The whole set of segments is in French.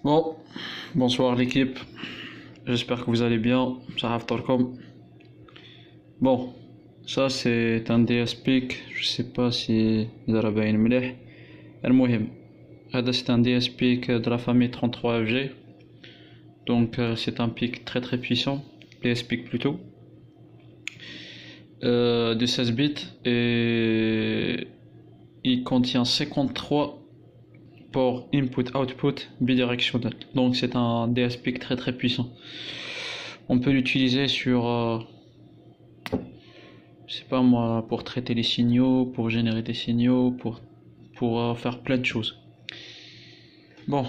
Bon, bonsoir l'équipe, j'espère que vous allez bien, ça Torkom. Bon, ça c'est un DSPIC, je sais pas si il باين مليح. المهم هذا c'est un DSPIC de la famille 33FG, donc c'est un pic très puissant, DSPIC plutôt, de 16 bits, et il contient 53 port input-output bidirectionnel. Donc c'est un DSPIC très puissant. On peut l'utiliser sur, je sais pas moi, pour traiter les signaux, pour générer des signaux, pour faire plein de choses. Bon,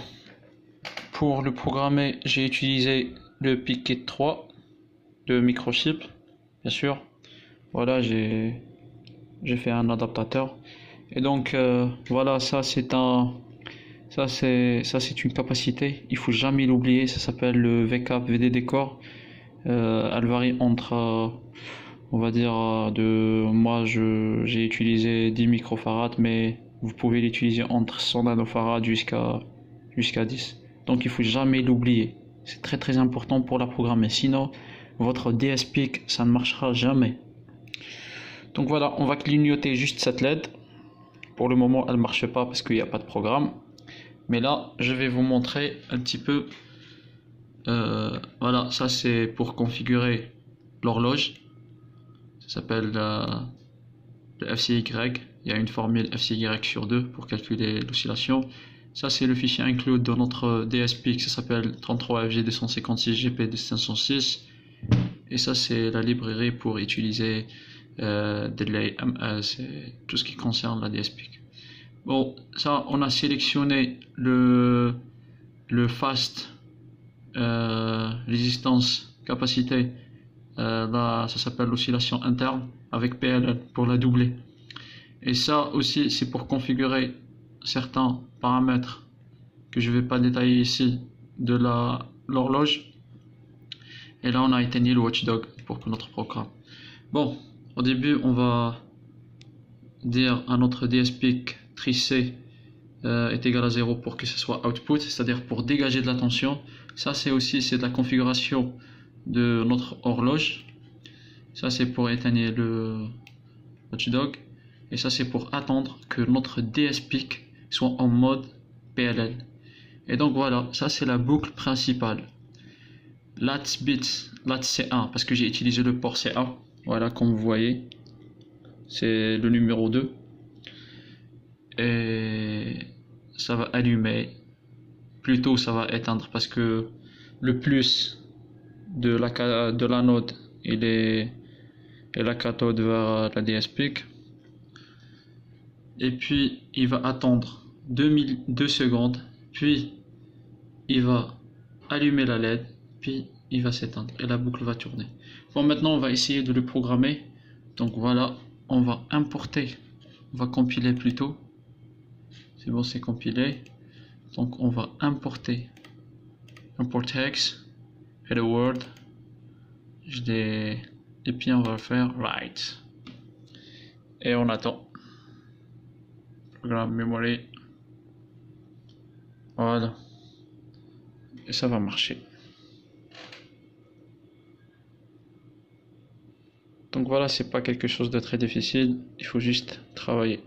pour le programmer, j'ai utilisé le PicKit 3 de Microchip, bien sûr. Voilà, j'ai fait un adaptateur. Et donc voilà, ça c'est une capacité, il faut jamais l'oublier, ça s'appelle le VCAP VDD Core. Elle varie entre, on va dire, moi j'ai utilisé 10 microfarads, mais vous pouvez l'utiliser entre 100 nanofarads jusqu'à 10. Donc il faut jamais l'oublier, c'est très important pour la programmer, sinon votre DSPIC ça ne marchera jamais. Donc voilà, on va clignoter juste cette LED. Pour le moment elle marche pas parce qu'il n'y a pas de programme. Mais là, je vais vous montrer un petit peu. Voilà, ça c'est pour configurer l'horloge. Ça s'appelle le FCY. Il y a une formule FCY sur 2 pour calculer l'oscillation. Ça c'est le fichier include de notre DSPIC. Ça s'appelle 33FG256GP2506. Et ça c'est la librairie pour utiliser Delay MS et tout ce qui concerne la DSPIC. Bon, ça, on a sélectionné le fast résistance capacité. Là, ça s'appelle l'oscillation interne avec PLL pour la doubler. Et ça aussi, c'est pour configurer certains paramètres que je vais pas détailler ici de l'horloge. Et là, on a éteint le watchdog pour notre programme. Bon, au début, on va dire à notre DSPIC tricé est égal à 0 pour que ce soit output, c'est-à-dire pour dégager de la tension. Ça c'est de la configuration de notre horloge. Ça c'est pour éteindre le watchdog, et ça c'est pour attendre que notre DSPIC soit en mode PLL. Et donc voilà, ça c'est la boucle principale. Lat C1 parce que j'ai utilisé le port CA. Voilà, comme vous voyez, c'est le numéro 2. Et ça va allumer, plutôt ça va éteindre parce que le plus de l'anode et la cathode vers la DSPIC. Et puis il va attendre 2 secondes, puis il va allumer la LED, puis il va s'éteindre et la boucle va tourner. Bon, maintenant on va essayer de le programmer. Donc voilà, on va importer, on va compiler plutôt. C'est bon, c'est compilé. Donc on va importer import hex hello world. Et puis on va faire write. Et on attend. Programme memory. Voilà. Et ça va marcher. Donc voilà, c'est pas quelque chose de très difficile. Il faut juste travailler.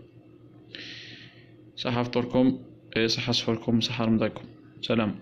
صحة فطوركم، صحة سحوركم، صحة رمضانكم، سلام.